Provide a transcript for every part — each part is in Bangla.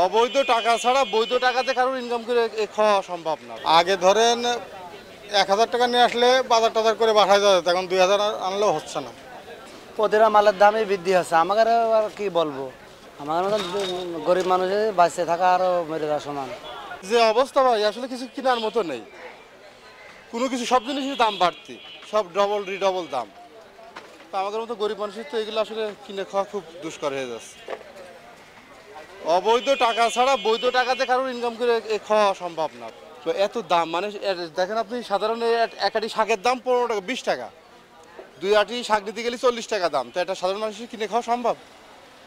অবৈধ টাকা ছাড়া বৈধ টাকাতে কারোর ইনকাম করে খাওয়া সম্ভব না। আগে ধরেন ১,০০০ টাকা নিয়ে আসলে বাজার টাজার করে বাসায় যাওয়া যেত, এখন ২,০০০ আনলেও হচ্ছে না। প্রতিটা মালের দামই বৃদ্ধি হচ্ছে। আমাকে আর কি বলবো, আমাদের মতন গরিব মানুষের বাঁচতে থাকা আরও মেরে যাওয়া সমান। যে অবস্থা ভাই, আসলে কিছু কেনার মতো নেই, কোনো কিছু সব জিনিসের দাম বাড়তি, সব ডবল রিডবল দাম। তো আমাদের মতো গরিব মানুষের তো এগুলো আসলে কিনে খাওয়া খুব দুষ্কর হয়ে যাচ্ছে। অবৈধ টাকা ছাড়া বৈধ টাকাতে কারোর ইনকাম করে খাওয়া সম্ভব না। তো এত দাম, মানে দেখেন আপনি, সাধারণ এক আটি শাকের দাম ১৫ টাকা ২০ টাকা, ২ আটি শাক নিতে গেলে ৪০ টাকা দাম। তো এটা সাধারণ মানুষের কিনে খাওয়া সম্ভব?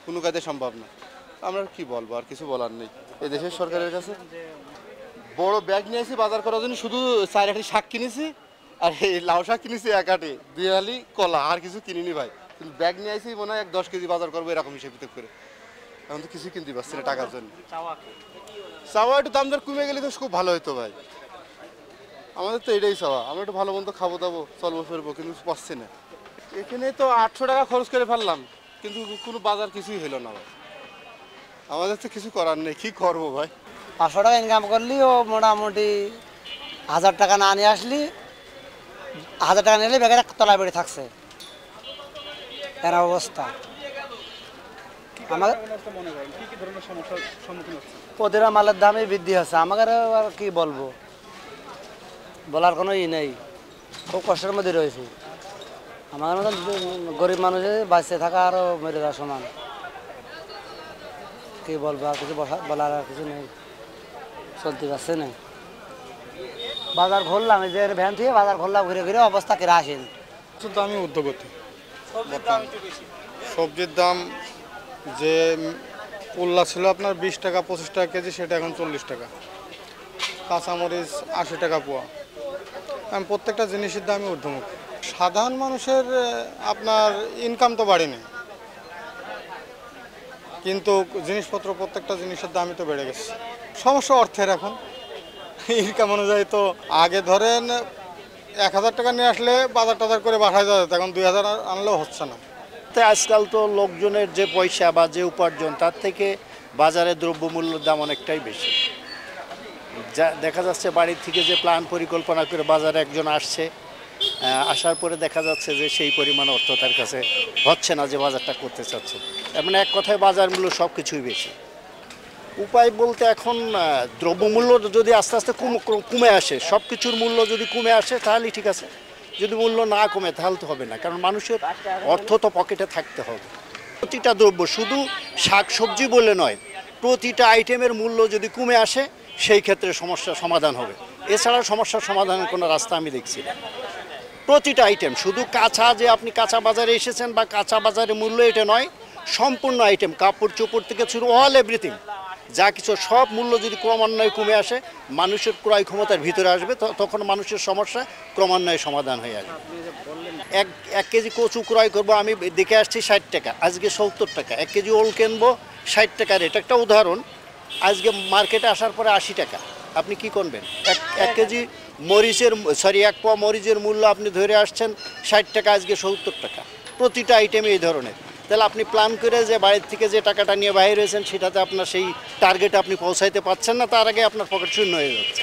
কোনো কাজে সম্ভব না। আমরা কি বলবো, আর কিছু বলার নেই এই দেশের সরকারের কাছে। বড় ব্যাগ নিয়ে আসি বাজার করার জন্য, শুধু ৪ আটি শাক কিনেছি আর এই লাউ শাক কিনেছি ১ আটি, ২ আলি কলা, আর কিছু কিনিনি ভাই। কিন্তু ব্যাগ নিয়ে আসি মনে হয় ১-১০ কেজি বাজার করবো, এরকম হিসেবে করে। এখন তো কিছু কিনতে পারছি না টাকার জন্য। চাওয়া একটু দাম দর কমে গেলে তো খুব ভালো হতো ভাই। আমাদের তো এটাই চাওয়া, আমরা একটু ভালো মন্দ খাবো দাবো, চলবো ফিরবো, কিন্তু পাচ্ছি না। এখানে তো ৮০০ টাকা খরচ করে ফেললাম, কিন্তু কোনো বাজার কিছুই হলো না ভাই। আমাদের তো কিছু করার নেই, কি করবো ভাই। ৫০০ টাকা ইনকাম করলি ও মোটামুটি ১,০০০ টাকা না নিয়ে আসলি, ১,০০০ টাকা নিলে ব্যাগের তলায় বেড়ে থাকছে, এর অবস্থা। আমার প্রতিটা মালের দামই বৃদ্ধি হচ্ছে। আমাকে আর কি বলবো, বলার কোনো নেই, খুব কষ্টের মধ্যে রয়েছি। আমাদের মতন গরিব মানুষের বাঁচতে থাকা আরও মেরে যাওয়া সমান। কি বলবো, আর কিছু বলার আর কিছু নেই, চলতে পারছে না। বাজার ঘুরলাম, এই যে ভ্যান থেকে বাজার ঘুরলাম, ঘুরে ঘুরে অবস্থা কেরাসিন। তো আমি উদ্যোগতি, সবজির দাম যে উল্লা ছিল আপনার ২০ টাকা ২৫ টাকা কেজি, সেটা এখন ৪০ টাকা। কাঁচামরিচ ৮০ টাকা পোয়া। আমি প্রত্যেকটা জিনিসের দামই ঊর্ধ্বমুখী। সাধারণ মানুষের আপনার ইনকাম তো বাড়েনি, কিন্তু জিনিসপত্র প্রত্যেকটা জিনিসের দামই তো বেড়ে গেছে। সমস্যা অর্থের। এখন ইনকাম অনুযায়ী তো আগে ধরেন ১,০০০ টাকা নিয়ে আসলে বাজার টাজার করে বাসায় যাওয়া যেত, এখন ২,০০০ আনলেও হচ্ছে না। আজকাল তো লোকজনের যে পয়সা বা যে উপার্জন, তার থেকে বাজারে দ্রব্যমূল্যের দাম অনেকটাই বেশি। যা দেখা যাচ্ছে, বাড়ির থেকে যে প্ল্যান পরিকল্পনা করে বাজারে একজন আসছে, আসার পরে দেখা যাচ্ছে যে সেই পরিমাণ অর্থ তার কাছে হচ্ছে না যে বাজারটা করতে চাচ্ছে। মানে এক কথায় বাজার মূল্য সব কিছুই বেশি। উপায় বলতে এখন দ্রব্যমূল্য যদি আস্তে আস্তে কমে আসে, সব কিছুর মূল্য যদি কমে আসে তাহলেই ঠিক আছে। যদি মূল্য না কমে তাহলে তো হবে না, কারণ মানুষের অর্থ তো পকেটে থাকতে হবে। প্রতিটা দ্রব্য, শুধু শাক সবজি বলে নয়, প্রতিটা আইটেমের মূল্য যদি কমে আসে সেই ক্ষেত্রে সমস্যার সমাধান হবে। এছাড়া সমস্যার সমাধানের কোনো রাস্তা আমি দেখছি না। প্রতিটা আইটেম, শুধু কাঁচা, যে আপনি কাঁচা বাজারে এসেছেন বা কাঁচা বাজারের মূল্য এটা নয়, সম্পূর্ণ আইটেম, কাপড় চোপড় থেকে শুরু, অল এভরিথিং, যা কিছু সব মূল্য যদি ক্রমান্বয়ে কমে আসে, মানুষের ক্রয় ক্ষমতার ভিতরে আসবে, তখন মানুষের সমস্যা ক্রমান্বয়ে সমাধান হয়ে আসবে। এক কেজি কচু ক্রয় করবো, আমি দেখে আসছি ৬০ টাকা, আজকে ৭০ টাকা। ১ কেজি ওল কিনবো ৬০ টাকার, এটা একটা উদাহরণ। আজকে মার্কেটে আসার পরে ৮০ টাকা। আপনি কি করবেন? এক কেজি মরিচের, এক পোয়া মরিচের মূল্য আপনি ধরে আসছেন ৬০ টাকা, আজকে ৭০ টাকা। প্রতিটা আইটেমে এই ধরনের। তাহলে আপনি প্ল্যান করে যে বাড়ির থেকে যে টাকাটা নিয়ে বাইরে হয়েছেন, সেটাতে আপনার সেই টার্গেটে আপনি পৌঁছাইতে পারছেন না, তার আগে আপনার পকেট শূন্য হয়ে যাচ্ছে।